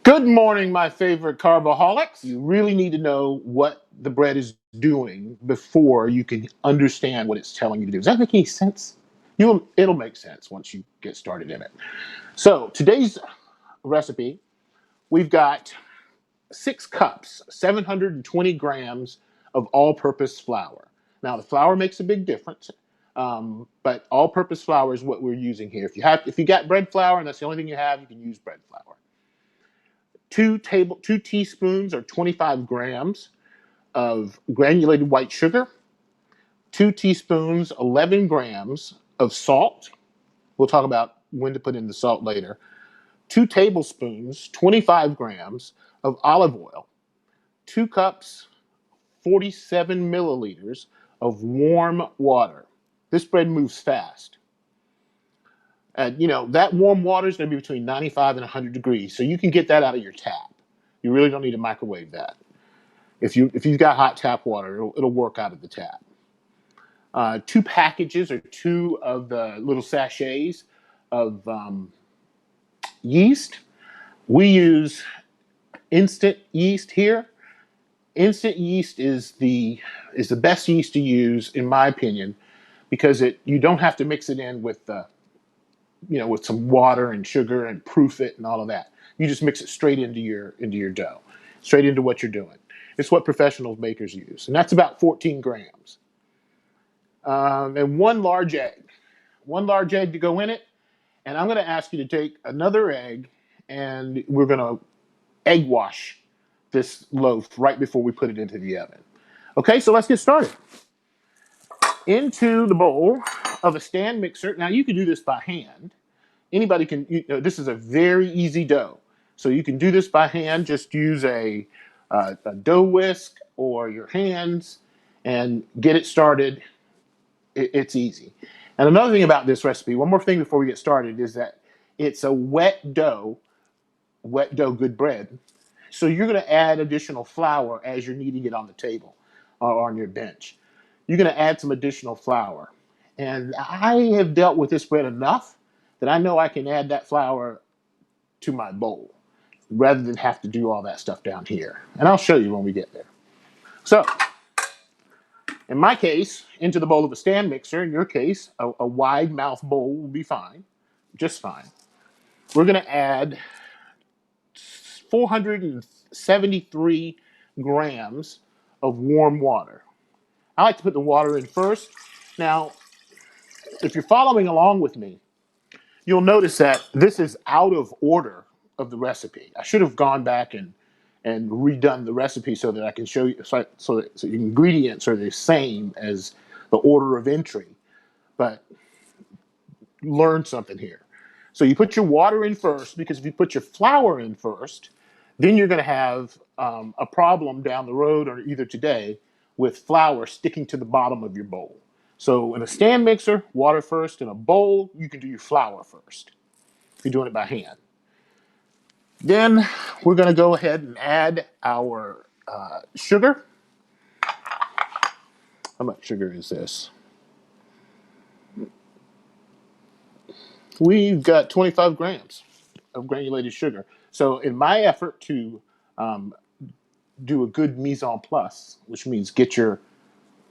Good morning, my favorite carboholics. You really need to know what the bread is doing before you can understand what it's telling you to do. Does that make any sense? It'll make sense once you get started in it. So today's recipe, we've got 6 cups, 720 grams of all-purpose flour. Now the flour makes a big difference, but all-purpose flour is what we're using here. If you got bread flour and that's the only thing you have, you can use bread flour. 2 teaspoons or 25 grams of granulated white sugar, 2 teaspoons, 11 grams of salt. We'll talk about when to put in the salt later. 2 tablespoons, 25 grams of olive oil, 2 cups, 47 milliliters of warm water. This bread moves fast. And that warm water is going to be between 95 and 100 degrees, so you can get that out of your tap. You really don't need to microwave that. If you've got hot tap water, it'll work out of the tap. 2 packages or 2 of the little sachets of yeast. We use instant yeast here. Instant yeast is the best yeast to use, in my opinion, because you don't have to mix it in with with some water and sugar and proof it and all of that. You just mix it straight into your dough, straight into what you're doing. It's what professional bakers use, and that's about 14 grams. And one large egg to go in it. And I'm going to ask you to take another egg, and we're going to egg wash this loaf right before we put it into the oven. Okay, so let's get started. Into the bowl of a stand mixer. Now you can do this by hand. Anybody can. This is a very easy dough, so you can do this by hand. Just use a dough whisk or your hands and get it started. It's easy. And another thing about this recipe, one more thing before we get started, is that it's a wet dough, good bread. So you're going to add additional flour as you're kneading it on the table or on your bench. You're going to add some additional flour. And I have dealt with this bread enough that I know I can add that flour to my bowl rather than have to do all that stuff down here. And I'll show you when we get there. So in my case, into the bowl of a stand mixer. In your case, a wide mouth bowl will be fine, just fine. We're going to add 473 grams of warm water. I like to put the water in first. Now, if you're following along with me, you'll notice that this is out of order of the recipe. I should have gone back and redone the recipe so that I can show you, so the ingredients are the same as the order of entry. But learn something here. So you put your water in first, because if you put your flour in first, then you're going to have a problem down the road, or either today, with flour sticking to the bottom of your bowl. So in a stand mixer, water first. In a bowl, you can do your flour first if you're doing it by hand. Then we're going to go ahead and add our sugar. How much sugar is this? We've got 25 grams of granulated sugar. So in my effort to do a good mise en place, which means get your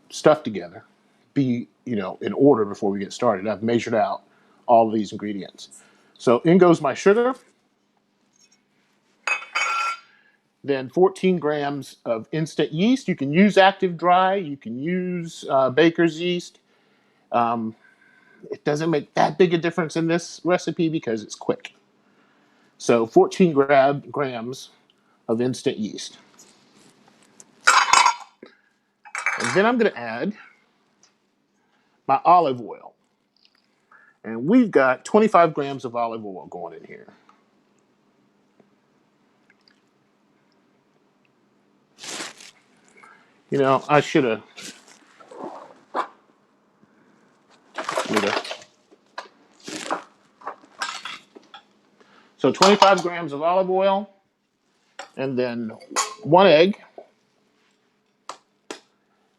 stuff together, be in order before we get started, I've measured out all of these ingredients. So in goes my sugar, then 14 grams of instant yeast. You can use active dry, you can use baker's yeast. It doesn't make that big a difference in this recipe because it's quick. So 14 grams of instant yeast. And then I'm going to add my olive oil. And we've got 25 grams of olive oil going in here. I should have. So 25 grams of olive oil, and then one egg.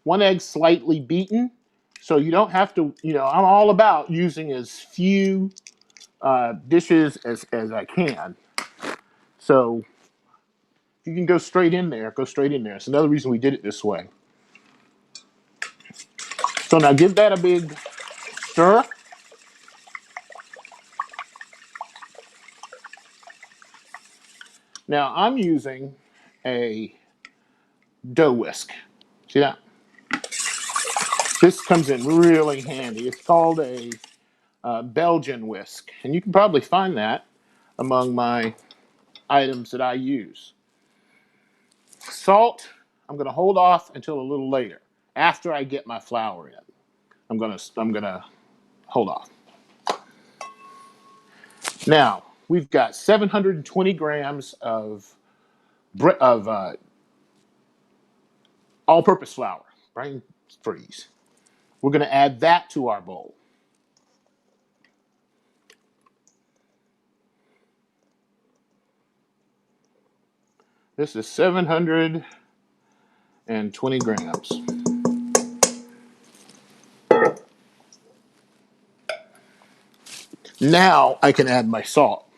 One egg slightly beaten. So you don't have to, I'm all about using as few dishes as I can. So If you can go straight in there, go straight in there. It's another reason we did it this way. So now give that a big stir. Now I'm using a dough whisk. See that? This comes in really handy. It's called a Belgian whisk, and you can probably find that among my items that I use. Salt, I'm going to hold off until a little later, after I get my flour in. I'm gonna hold off. Now we've got 720 grams of all-purpose flour, brain freeze. We're going to add that to our bowl. This is 720 grams. Now I can add my salt,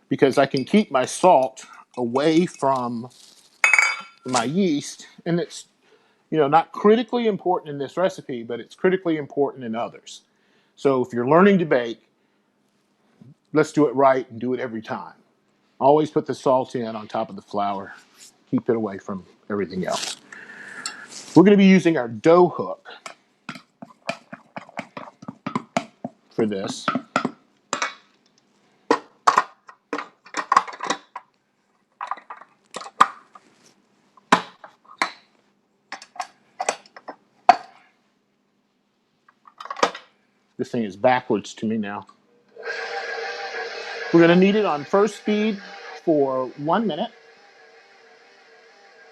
because I can keep my salt away from my yeast, and it's not critically important in this recipe, but it's critically important in others. So if you're learning to bake, let's do it right and do it every time. Always put the salt in on top of the flour. Keep it away from everything else. We're going to be using our dough hook for this. This thing is backwards to me now. We're going to knead it on first speed for 1 minute.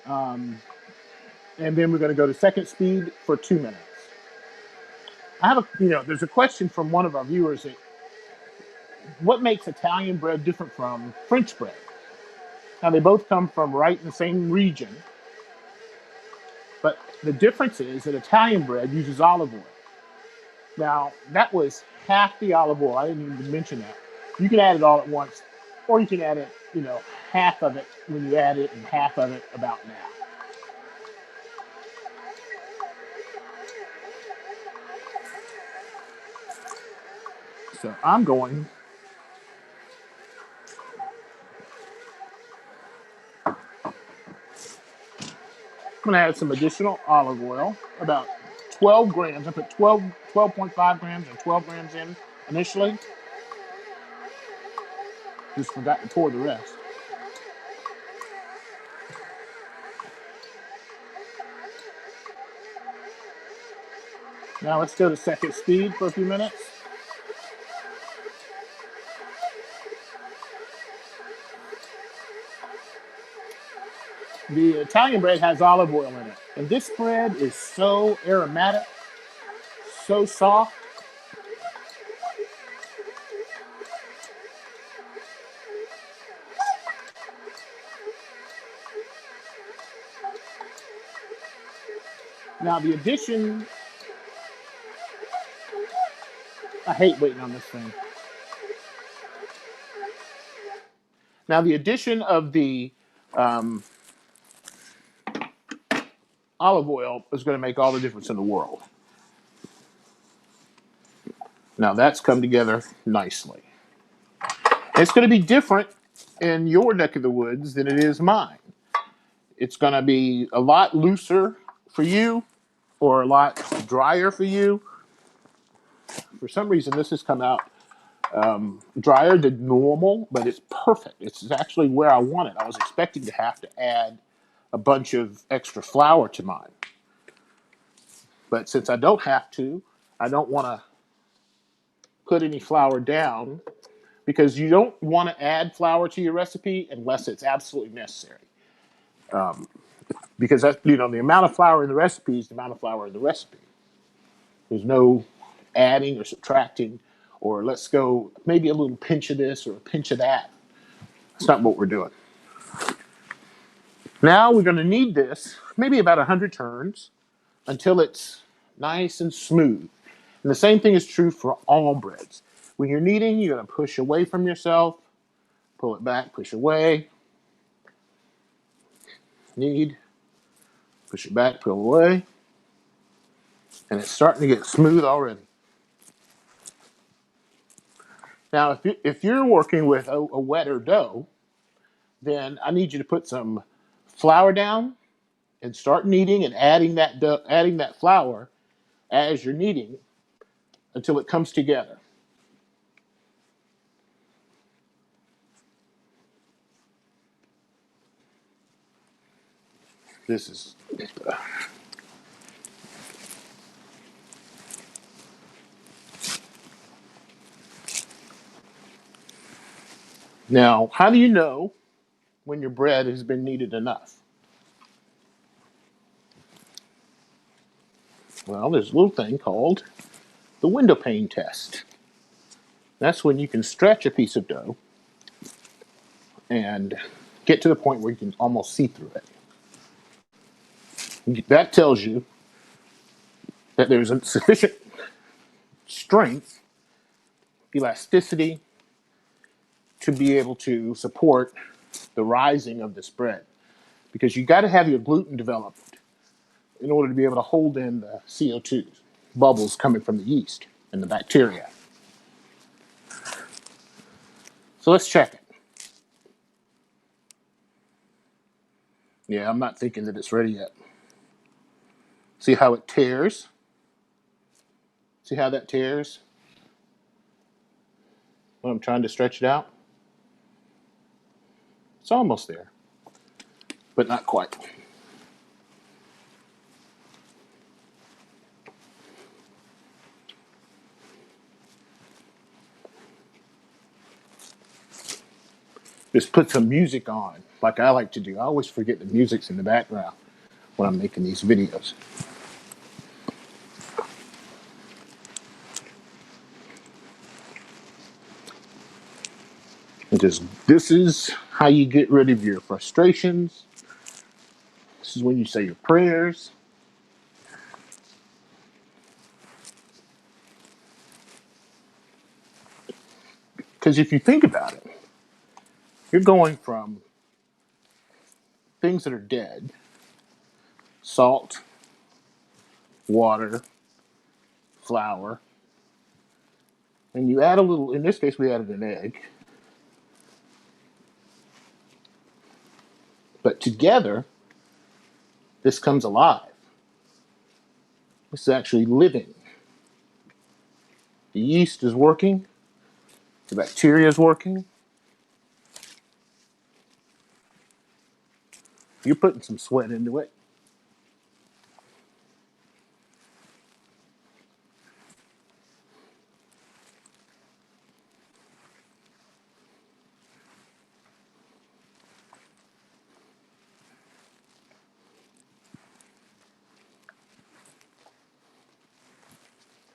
And then we're going to go to second speed for 2 minutes. There's a question from one of our viewers that what makes Italian bread different from French bread? Now, they both come from right in the same region, but the difference is that Italian bread uses olive oil. Now, that was half the olive oil. I didn't even mention that. You can add it all at once, or you can add it, half of it when you add it and half of it about now. So I'm going to add some additional olive oil, about 12 grams. I put 12.5 grams and 12 grams in initially. Just forgot to pour the rest. Now let's go to second speed for a few minutes. The Italian bread has olive oil in it. And this bread is so aromatic, so soft. Now the addition, I hate waiting on this thing. Now the addition of the olive oil is going to make all the difference in the world. Now that's come together nicely. It's going to be different in your neck of the woods than it is mine. It's going to be a lot looser for you or a lot drier for you. For some reason, this has come out drier than normal, but it's perfect. It's actually where I want it. I was expecting to have to add a bunch of extra flour to mine. But since I don't have to, I don't want to put any flour down, because you don't want to add flour to your recipe unless it's absolutely necessary. Because that's, the amount of flour in the recipe is the amount of flour in the recipe. There's no adding or subtracting, or let's go maybe a little pinch of this or a pinch of that. That's not what we're doing. Now we're going to knead this maybe about 100 turns until it's nice and smooth. And the same thing is true for all breads. When you're kneading, you're going to push away from yourself, pull it back, push away. Knead. Push it back, pull away. And it's starting to get smooth already. Now, if you're working with a wetter dough, then I need you to put some flour down and start kneading and adding that flour as you're kneading until it comes together. This is now. How do you know when your bread has been kneaded enough? Well, there's a little thing called the window pane test. That's when you can stretch a piece of dough and get to the point where you can almost see through it. That tells you that there's a sufficient strength, elasticity, to be able to support the rising of this bread. Because you got to have your gluten developed in order to be able to hold in the CO2 bubbles coming from the yeast and the bacteria. So let's check it. Yeah, I'm not thinking that it's ready yet. See how it tears? See how that tears? When I'm trying to stretch it out? It's almost there, but not quite. Just put some music on, like I like to do. I always forget the music's in the background when I'm making these videos. And just this is how you get rid of your frustrations. This is when you say your prayers. Because if you think about it, you're going from things that are dead, salt, water, flour, and you add a little, in this case, we added an egg. But together, this comes alive. This is actually living. The yeast is working, the bacteria is working. You're putting some sweat into it.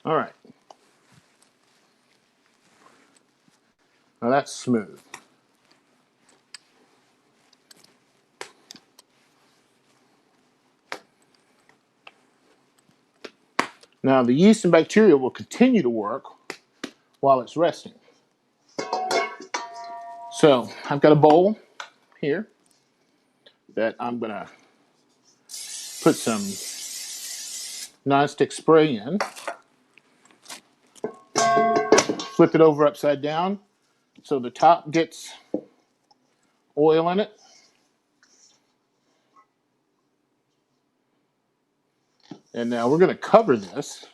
All right. Now that's smooth. Now the yeast and bacteria will continue to work while it's resting. So I've got a bowl here that I'm going to put some nonstick spray in. Flip it over upside down so the top gets oil in it. And now we're going to cover this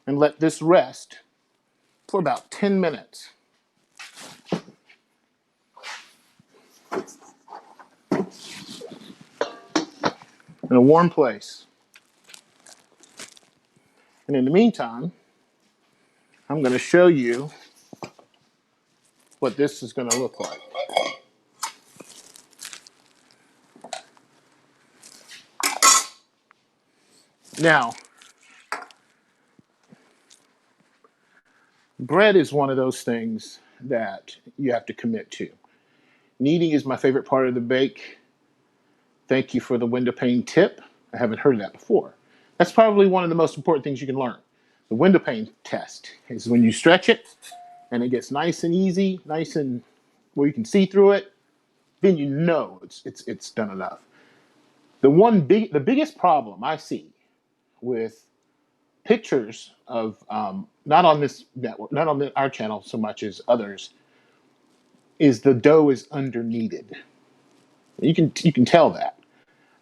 and let this rest for about 10 minutes. In a warm place. And in the meantime, I'm going to show you what this is going to look like. Now, bread is one of those things that you have to commit to. Kneading is my favorite part of the bake. Thank you for the window pane tip. I haven't heard of that before. That's probably one of the most important things you can learn. The window pane test is when you stretch it and it gets nice and easy, nice and where you can see through it, then you know it's done enough. The biggest problem I see with pictures of not on this network, not on our channel so much as others, is the dough is under kneaded. You can tell that,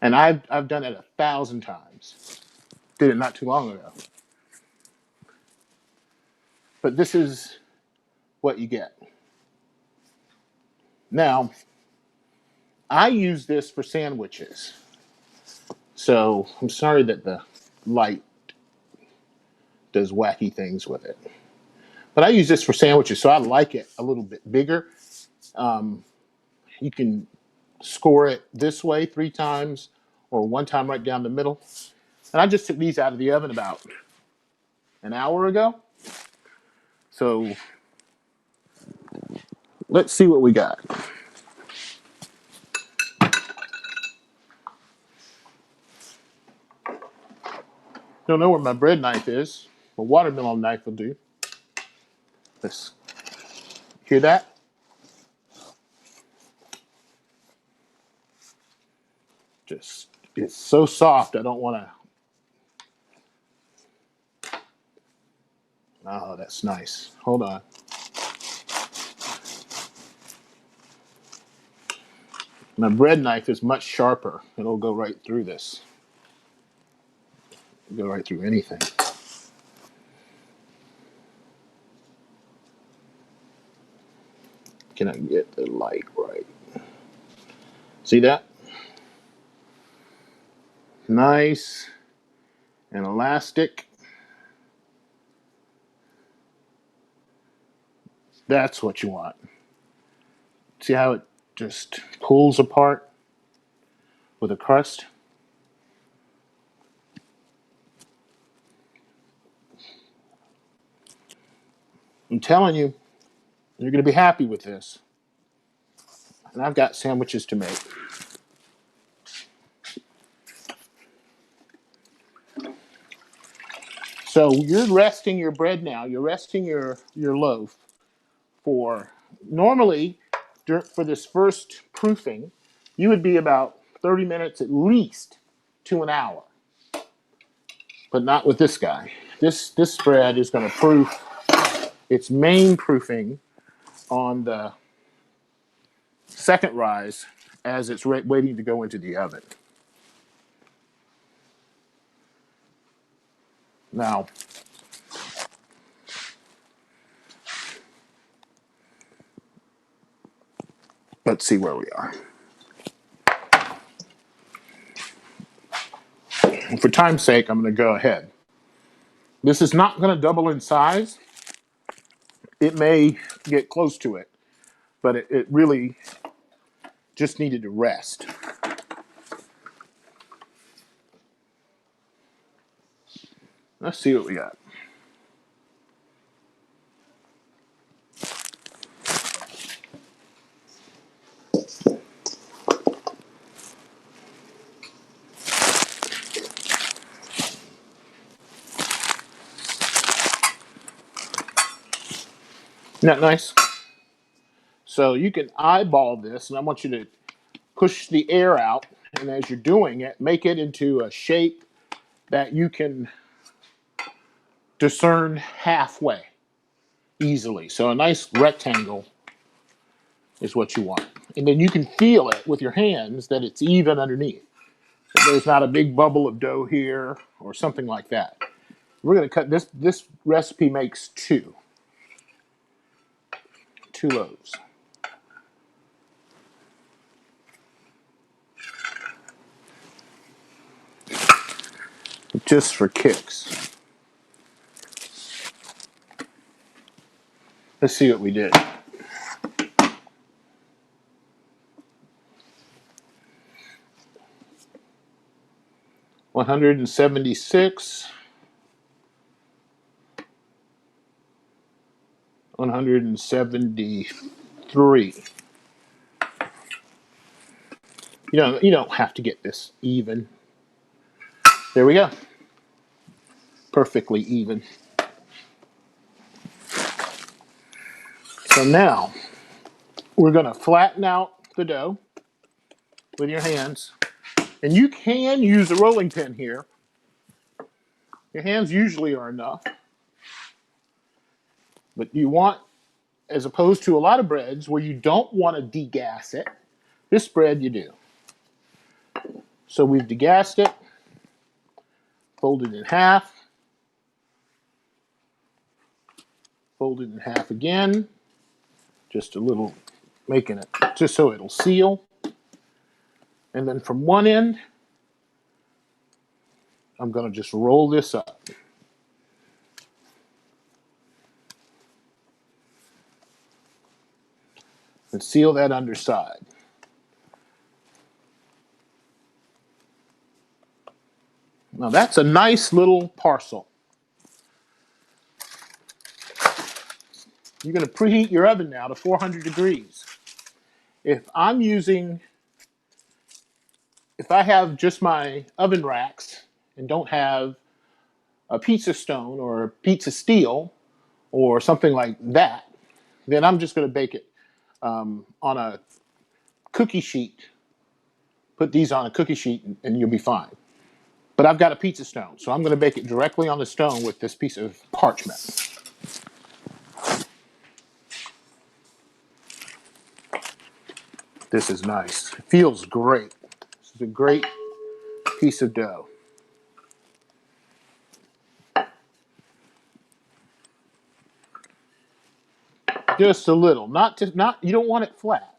and I've done it 1,000 times. Did it not too long ago, but this is what you get. Now, I use this for sandwiches, so I'm sorry that the light does wacky things with it. But I use this for sandwiches, so I like it a little bit bigger. You can score it this way 3 times or 1 time right down the middle. And I just took these out of the oven about an hour ago. So let's see what we got. Don't know where my bread knife is. A watermelon knife will do. Let's hear that. Just it's so soft. I don't want to. Oh, that's nice. Hold on. My bread knife is much sharper. It'll go right through this. Go right through anything. Can I get the light right? See that? Nice and elastic. That's what you want. See how it just pulls apart with a crust? I'm telling you, you're going to be happy with this. And I've got sandwiches to make. So you're resting your bread now. You're resting your loaf for normally for this first proofing, you would be about 30 minutes at least to an hour. But not with this guy. This bread is going to proof its main proofing on the second rise as it's waiting to go into the oven. Now, let's see where we are. For time's sake, I'm going to go ahead. This is not going to double in size. It may get close to it, but it really just needed to rest. Let's see what we got. Isn't that nice? So you can eyeball this, and I want you to push the air out, and as you're doing it, make it into a shape that you can discern halfway easily. So a nice rectangle is what you want. And then you can feel it with your hands that it's even underneath. There's not a big bubble of dough here or something like that. We're going to cut this. This recipe makes two loaves. Just for kicks. Let's see what we did. $176, 173. You don't have to get this even. There we go. Perfectly even. So now we're going to flatten out the dough with your hands And you can use a rolling pin here. Your hands usually are enough. But you want, as opposed to a lot of breads where you don't want to degas it, this bread you do. So we've degassed it, folded in half, folded in half again, just a little, making it just so it'll seal. And then from one end, I'm going to just roll this up. And seal that underside. Now that's a nice little parcel. You're going to preheat your oven now to 400 degrees. If I have just my oven racks and don't have a pizza stone or a pizza steel or something like that, then I'm just going to bake it on a cookie sheet. Put these on a cookie sheet and you'll be fine. But I've got a pizza stone, so I'm going to bake it directly on the stone with this piece of parchment. This is nice. It feels great. This is a great piece of dough. Just a little, not you don't want it flat.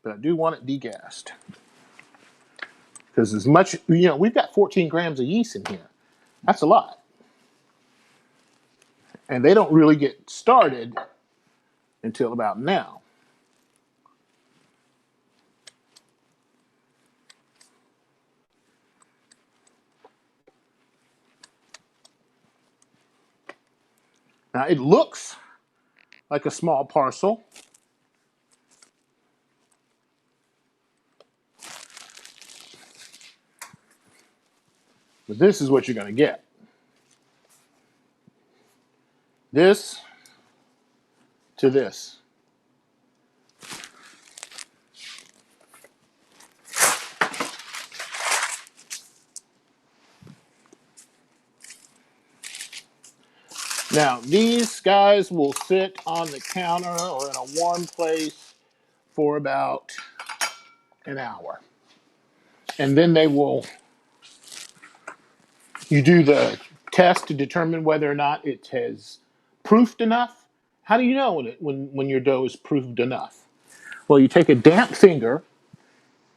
But I do want it degassed. Because as much, we've got 14 grams of yeast in here. That's a lot. And they don't really get started until about now. Now it looks like a small parcel. But this is what you're going to get. This to this. Now, these guys will sit on the counter or in a warm place for about an hour. And then you do the test to determine whether or not it has proofed enough. How do you know when your dough is proofed enough? Well, you take a damp finger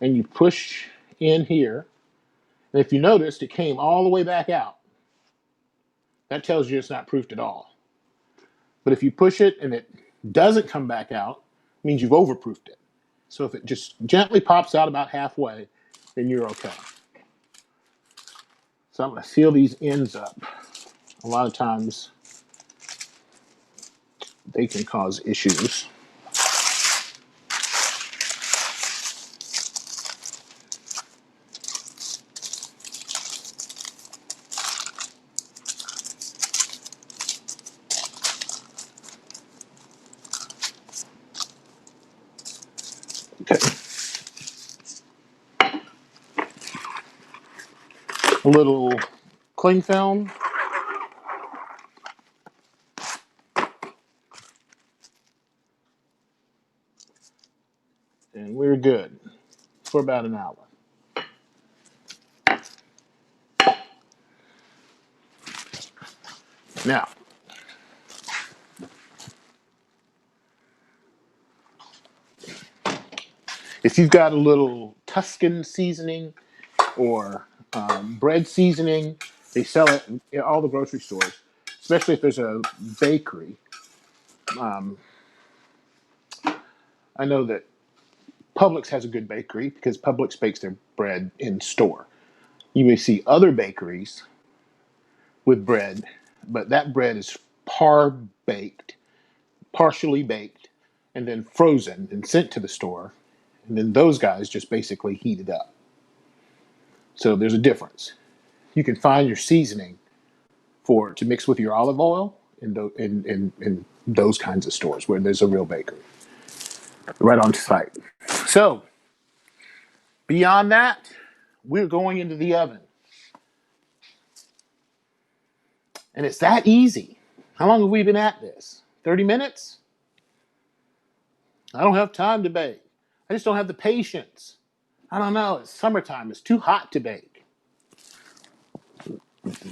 and you push in here. And if you noticed, it came all the way back out. That tells you it's not proofed at all. But if you push it and it doesn't come back out, it means you've overproofed it. So if it just gently pops out about halfway, then you're okay. So I'm going to seal these ends up. A lot of times they can cause issues. Okay. A little cling film. And we're good for about an hour. Now, if you've got a little Tuscan seasoning or bread seasoning, they sell it in all the grocery stores, especially if there's a bakery. I know that Publix has a good bakery because Publix bakes their bread in store. You may see other bakeries with bread, but that bread is baked, partially baked, and then frozen and sent to the store. And then those guys just basically heat it up. So there's a difference. You can find your seasoning to mix with your olive oil in those kinds of stores where there's a real bakery right on site. So Beyond that, we're going into the oven. And it's that easy. How long have we been at this? 30 minutes? I don't have time to bake. I just don't have the patience. I don't know. It's summertime. It's too hot to bake.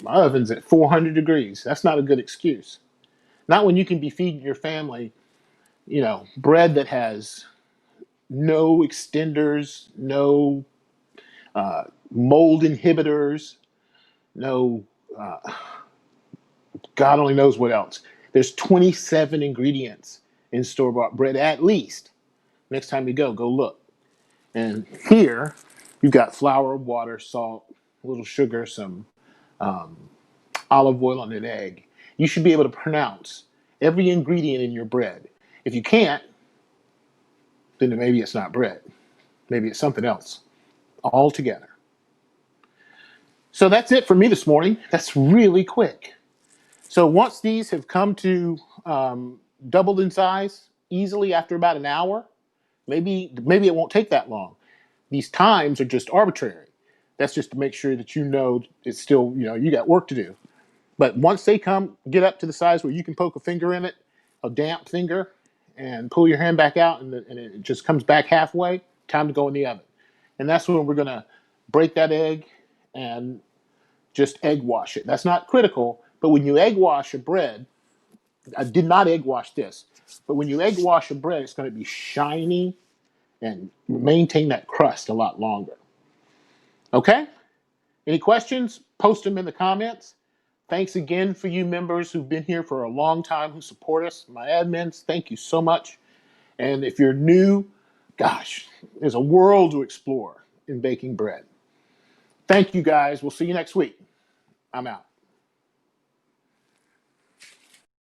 My oven's at 400 degrees. That's not a good excuse. Not when you can be feeding your family, bread that has no extenders, no mold inhibitors, no, God only knows what else. There's 27 ingredients in store-bought bread at least. Next time you go look. And here, you've got flour, water, salt, a little sugar, some olive oil, and an egg. You should be able to pronounce every ingredient in your bread. If you can't, then maybe it's not bread. Maybe it's something else altogether. So that's it for me this morning. That's really quick. So once these have come to doubled in size easily after about an hour, maybe it won't take that long. These times are just arbitrary. That's just to make sure that it's still, you got work to do. But once they get up to the size where you can poke a finger in it, a damp finger, and pull your hand back out, and it just comes back halfway, time to go in the oven. And that's when we're going to break that egg and just egg wash it. That's not critical, but when you egg wash a bread, I did not egg wash this, but when you egg wash a bread, it's going to be shiny and maintain that crust a lot longer. Okay? Any questions? Post them in the comments. Thanks again for you members who've been here for a long time, who support us. My admins, thank you so much. And if you're new, gosh, there's a world to explore in baking bread. Thank you guys. We'll see you next week. I'm out.